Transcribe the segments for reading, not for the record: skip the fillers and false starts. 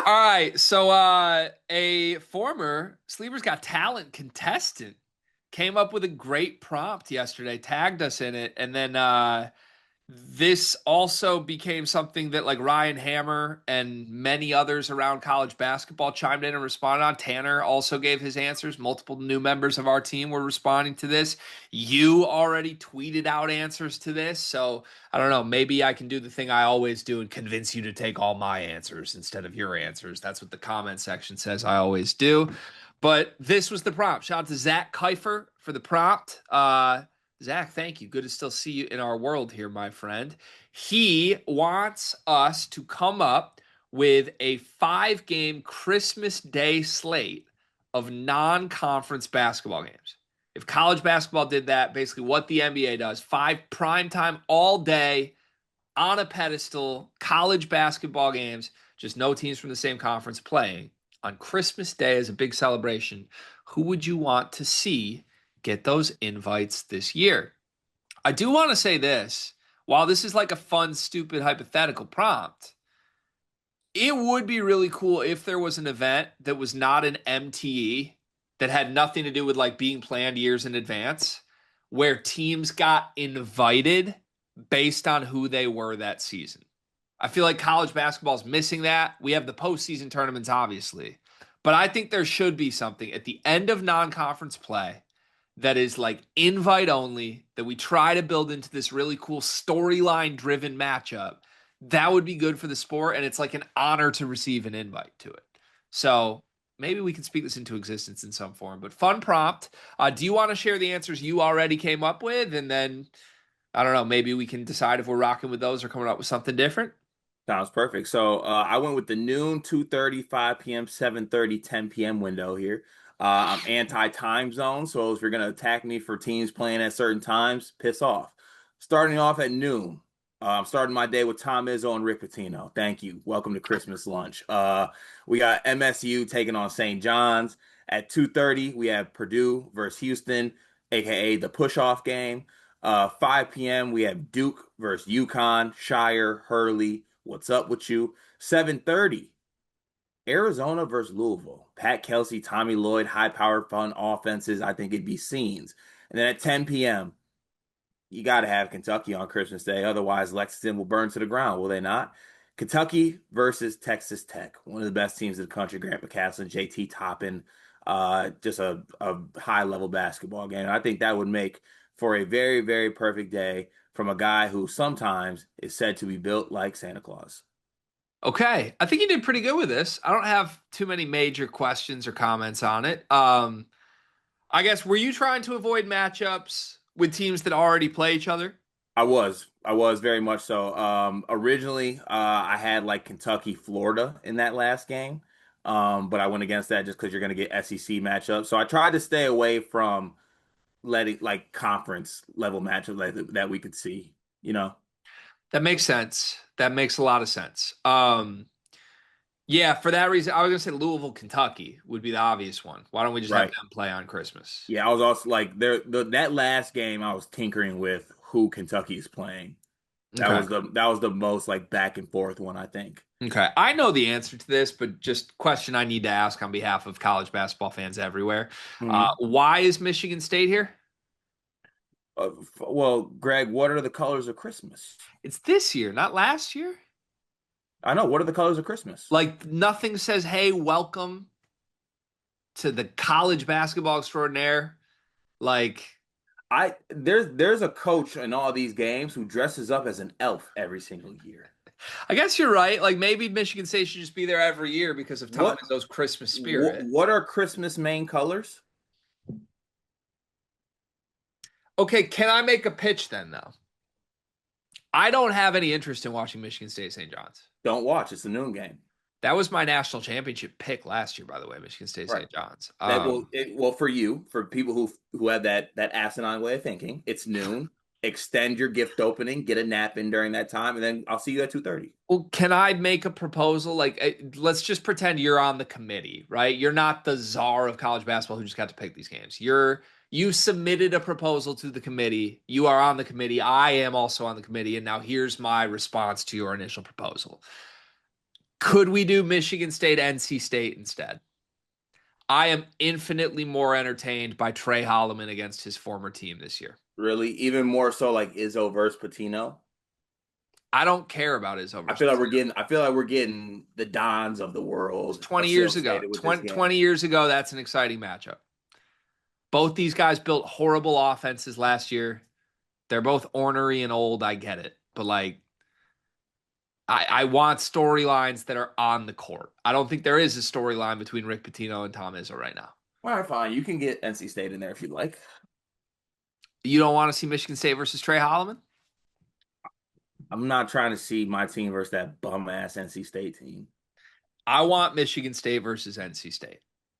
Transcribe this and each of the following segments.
All right, so a former Sleepers Got Talent contestant came up with a great prompt yesterday, tagged us in it, and then this also became something that like Ryan Hammer and many others around college basketball chimed in and responded on. Tanner also gave his answers. Multiple new members of our team were responding to this. You already tweeted out answers to this. So I don't know. Maybe I can do the thing I always do and convince you to take all my answers instead of your answers. That's what the comment section says I always do. But this was the prompt. Shout out to Zach Keifer for the prompt. Zach, thank you. Good to still see you in our world here, my friend. He wants us to come up with a 5 game Christmas Day slate of non conference basketball games. If college basketball did that, basically what the NBA does, 5 primetime all day on a pedestal, college basketball games, just no teams from the same conference playing on Christmas Day as a big celebration. Who would you want to see get those invites this year? I do want to say this. While this is like a fun, stupid, hypothetical prompt, it would be really cool if there was an event that was not an MTE that had nothing to do with like being planned years in advance, where teams got invited based on who they were that season. I feel like college basketball is missing that. We have the postseason tournaments, obviously, but I think there should be something at the end of non-conference play that is like invite only that we try to build into this really cool storyline driven matchup. That would be good for the sport, and it's like an honor to receive an invite to it. So maybe we can speak this into existence in some form. But fun prompt. Do you want to share the answers you already came up with, and then I don't know, maybe we can decide if we're rocking with those or coming up with something different? Sounds perfect. So I went with the noon, 2:30, 5 p.m., 7:30, 10 p.m. window here. I'm anti-time zone, so if you're going to attack me for teams playing at certain times, piss off. Starting off at noon, I'm starting my day with Tom Izzo and Rick Pitino. Thank you. Welcome to Christmas lunch. We got MSU taking on St. John's. At 2:30, we have Purdue versus Houston, aka the push-off game. 5 p.m., we have Duke versus UConn, Shire, Hurley. What's up with you? 7:30, Arizona versus Louisville. Pat Kelsey, Tommy Lloyd, high-powered, fun offenses. I think it'd be scenes. And then at 10 p.m., you got to have Kentucky on Christmas Day. Otherwise, Lexington will burn to the ground, will they not? Kentucky versus Texas Tech, one of the best teams in the country. Grant McCasland, JT Toppin, just a high-level basketball game. I think that would make for a very, very perfect day from a guy who sometimes is said to be built like Santa Claus. Okay. I think you did pretty good with this. I don't have too many major questions or comments on it. I guess, were you trying to avoid matchups with teams that already play each other? I was very much so. Originally, I had like Kentucky, Florida in that last game, but I went against that just because you're going to get SEC matchups. So I tried to stay away from letting like conference level matchups that we could see. You know, That makes sense. That makes a lot of sense. Yeah, for that reason, I was gonna say Louisville, Kentucky would be the obvious one. Why don't we just have right? them play on Christmas? Yeah, I was also like that last game. I was tinkering with who Kentucky is playing. Okay. That was the most like back and forth one, I think. Okay. I know the answer to this, but just question I need to ask on behalf of college basketball fans everywhere. Mhm. Why is Michigan State here? Well, Greg, what are the colors of Christmas? It's this year, not last year. I know. What are the colors of Christmas? Like nothing says, "Hey, welcome to the college basketball extraordinaire." Like, There's a coach in all these games who dresses up as an elf every single year. I guess you're right. Like maybe Michigan State should just be there every year because of Tom What Izzo's Christmas what spirit. what are Christmas main colors? Okay, can I make a pitch then, though? I don't have any interest in watching Michigan State St. John's. Don't watch. It's a noon game. That was my national championship pick last year, by the way, Michigan State Right. St. John's. Well for you, for people who have that asinine way of thinking, it's noon. Extend your gift opening, get a nap in during that time, and then I'll see you at 2:30. Well, can I make a proposal? Like, let's just pretend you're on the committee, right? You're not the czar of college basketball who just got to pick these games. You submitted a proposal to the committee. You are on the committee. I am also on the committee, and now here's my response to your initial proposal. Could we do Michigan State, NC State instead? I am infinitely more entertained by Trey Holloman against his former team this year. Really, even more so like Izzo versus Patino. I don't care about his I feel like overspeed. we're getting the Dons of the It's world 20 years ago. associated with this 20, game. 20 years ago, that's an exciting matchup. Both these guys built horrible offenses last year. They're both ornery and old. I get it. But like, I want storylines that are on the court. I don't think there is a storyline between Rick Pitino and Tom Izzo right now. All right, fine. You can get NC State in there if you'd like. You don't want to see Michigan State versus Trey Holloman? I'm not trying to see my team versus that bum ass NC State team. I want Michigan State versus NC State.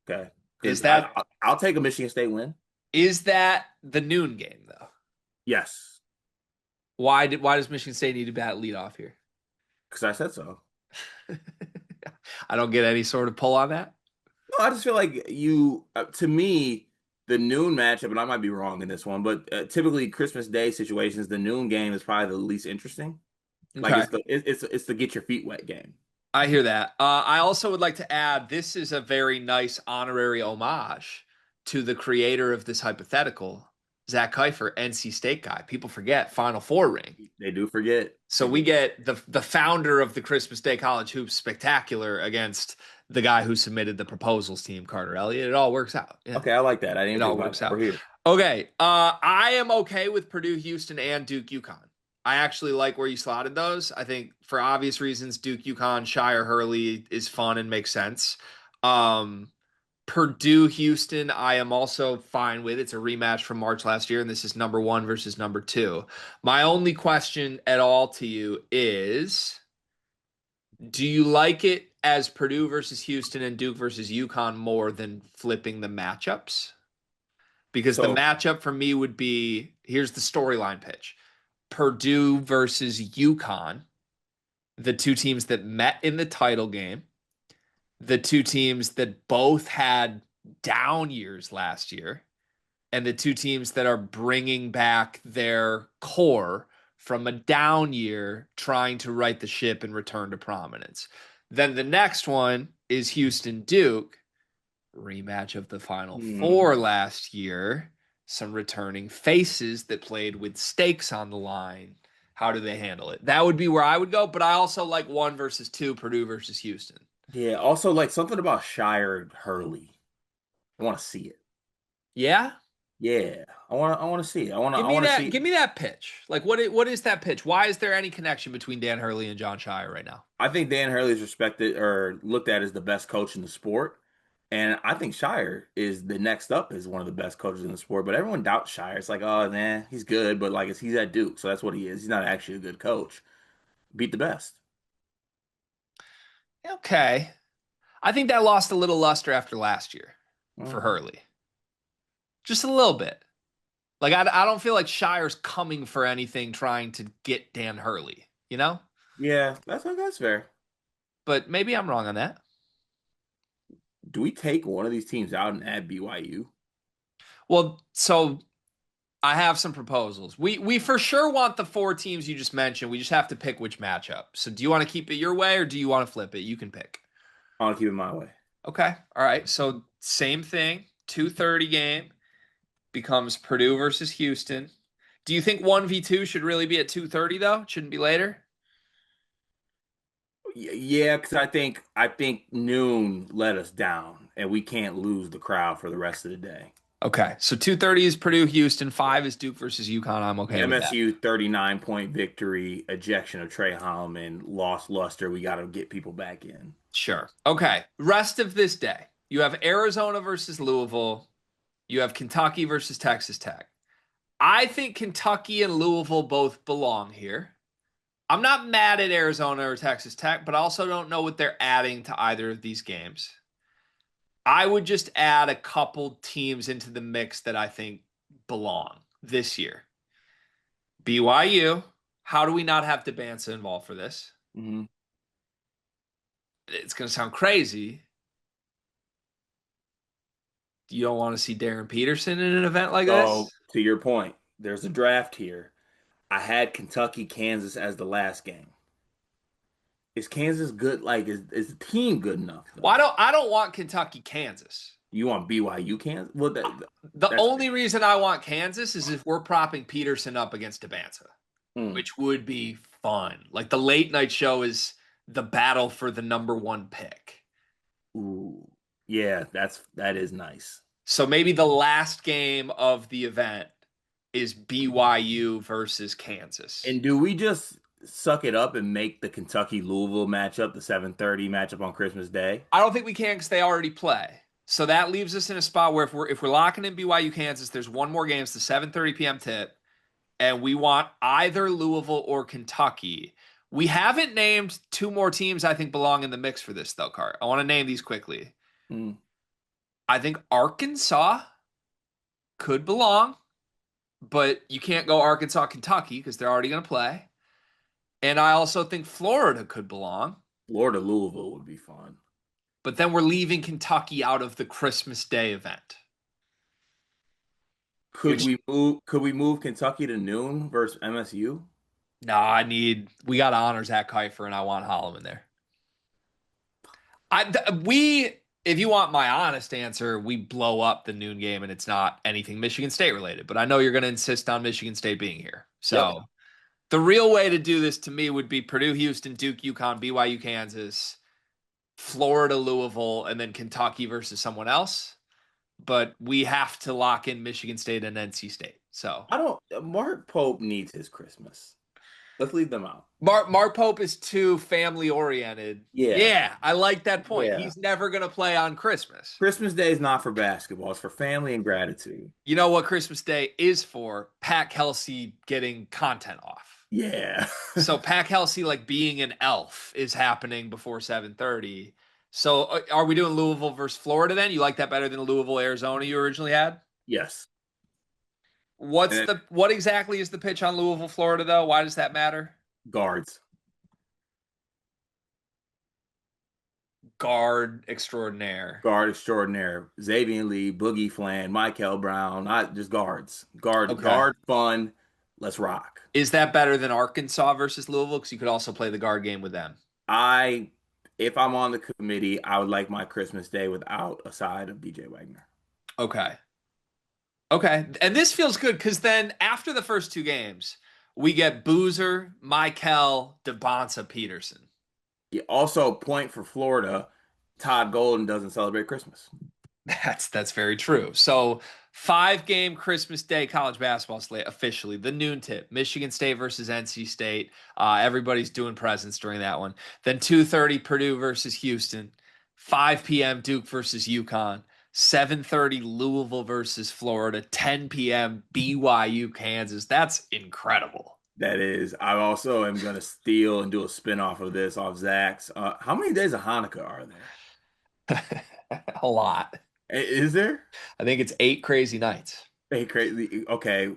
Okay, Is because that I'll take a Michigan State win. is that the noon game though? Yes, Why does Michigan State need to bat lead off here? because I said so. I don't get any sort of pull on that. No, I just feel like to me, the noon matchup, and I might be wrong in this one, but typically Christmas Day situations, the noon game is probably the least interesting. Like Okay. it's the get your feet wet game. I hear that. I also would like to add this is a very nice honorary homage to the creator of this hypothetical, Zach Keifer, NC State guy. People forget Final Four ring. They do forget. So They we do. get the founder of the Christmas Day College Hoops spectacular against the guy who submitted the proposals team, Carter Elliott. It all works out. Yeah, Okay, I like that. I didn't it think all about works that. We're out. here. Okay, I am okay with Purdue, Houston, and Duke, UConn. I actually like where you slotted those. I think for obvious reasons, Duke, UConn, Shire, Hurley is fun and makes sense. Um, Purdue, Houston, I am also fine with. It's a rematch from March last year, and this is number one versus number two. My only question at all to you is, do you like it as Purdue versus Houston and Duke versus UConn more than flipping the matchups? Because the So matchup for me would be, here's the storyline pitch. Purdue versus UConn, the two teams that met in the title game, the two teams that both had down years last year, and the two teams that are bringing back their core from a down year, trying to right the ship and return to prominence. Then the next one is Houston Duke, rematch of the Final Four hmm, last year. Some returning faces that played with stakes on the line. How do they handle it? That would be where I would go, but I also like one versus two, Purdue versus Houston. yeah, also like something about Shire Hurley. I want to see it. Yeah? Yeah, I want to see it. I want to see. Give me that pitch. Like what is that pitch? Why is there any connection between Dan Hurley and John Shire right now? I think Dan Hurley is respected or looked at as the best coach in the sport. And I think Shire is the next up as one of the best coaches in the sport. But everyone doubts Shire. It's like, oh man, he's good, but like he's at Duke, so that's what he is. He's not actually a good coach. Beat the best. Okay. I think that lost a little luster after last year for Mhm. Hurley. Just a little bit. Like I don't feel like Shire's coming for anything trying to get Dan Hurley, you know? Yeah, that's fair. But maybe I'm wrong on that. Do we take one of these teams out and add BYU? Well, so I have some proposals. We for sure want the four teams you just mentioned. We just have to pick which matchup. So do you want to keep it your way or do you want to flip it? You can pick. I want to keep it my way. Okay. All right. So same thing. 2:30 game becomes Purdue versus Houston. Do you think 1v2 should really be at 2:30 though? It shouldn't be later? Yeah, because I think noon let us down, and we can't lose the crowd for the rest of the day. Okay. So 2:30 is Purdue Houston, 5 is Duke versus UConn. I'm The okay with that. MSU 39-point victory, ejection of Trey Holloman, lost luster. We got to get people back in. Sure. Okay. Rest of this day. You have Arizona versus Louisville. You have Kentucky versus Texas Tech. I think Kentucky and Louisville both belong here. I'm not mad at Arizona or Texas Tech, but I also don't know what they're adding to either of these games. I would just add a couple teams into the mix that I think belong this year. BYU. How do we not have Debansa involved for this? Hmm. It's going to sound crazy. You don't want to see Darren Peterson in an event like So this? to your point, there's a draft here. I had Kentucky, Kansas as the last game. Is Kansas good? Like, is the team good enough Well, though? I don't want Kentucky, Kansas. You want BYU Kansas? Well, The that's fair. only reason I want Kansas is if we're propping Peterson up against Debanza, Mm. which would be fun. Like the late night show is the battle for the number one pick. Ooh, yeah, that is nice. So maybe the last game of the event is BYU versus Kansas. And do we just suck it up and make the Kentucky Louisville matchup the 7:30 matchup on Christmas Day? I don't think we can because they already play. So that leaves us in a spot where if we're locking in BYU Kansas, there's one more game. It's the 7:30 p.m. tip, and we want either Louisville or Kentucky. We haven't named two more teams I think belong in the mix for this though, Cart. I want to name these quickly. Mm. I think Arkansas could belong, but you can't go Arkansas Kentucky because they're already going to play. And I also think Florida could belong, Florida Louisville would be fun. but then we're leaving Kentucky out of the Christmas Day event, Could which we move? Could we move Kentucky to noon versus MSU? no, we got to honor Zach Keifer and I want Holloman there. If you want my honest answer, we blow up the noon game and it's not anything Michigan State related, but I know you're going to insist on Michigan State being here. Yep. So the real way to do this to me would be Purdue, Houston, Duke, UConn, BYU, Kansas, Florida, Louisville, and then Kentucky versus someone else. But we have to lock in Michigan State and NC State. So I don't. Mark Pope needs his Christmas. Let's leave them out. Mark Pope is too family oriented. Yeah. Yeah, I like that point. Yeah. He's never going to play on Christmas. Christmas Day is not for basketball. It's for family and gratitude. You know what Christmas Day is for? Pat Kelsey getting content off. Yeah. So Pat Kelsey like being an elf is happening before 7:30. So are we doing Louisville versus Florida then? You like that better than Louisville, Arizona you originally had? Yes. What's And then what exactly is the pitch on Louisville, Florida though? Why does that matter? guards. Guard extraordinaire. Guard extraordinaire. Xavier Lee, Boogie Flan, Michael Brown, not just guards. Okay. Guard fun. Let's rock. Is that better than Arkansas versus Louisville? Because you could also play the guard game with them. I if I'm on the committee, I would like my Christmas Day without a side of DJ Wagner. Okay. Okay. And this feels good because then after the first two games, we get Boozer, Michael, DeBonsa, Peterson. Yeah, also, point for Florida, Todd Golden doesn't celebrate Christmas. That's very true. So 5 game Christmas Day college basketball slate officially. The noon tip: Michigan State versus NC State. Everybody's doing presents during that one. Then 2:30 Purdue versus Houston. 5 p.m. Duke versus UConn. 7:30 Louisville versus Florida. 10 p.m. BYU Kansas. That's incredible. That is, I also am going to steal and do a spinoff of this off Zach's. How many days of Hanukkah are there? A lot. Is there? I think it's 8 crazy nights. Hey, crazy. Okay.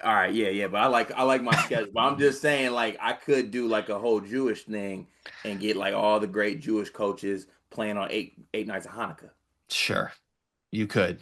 All right. Yeah, yeah. But I like my schedule. But I'm just saying, like, I could do like a whole Jewish thing and get like all the great Jewish coaches playing on eight nights of Hanukkah. Sure, you could.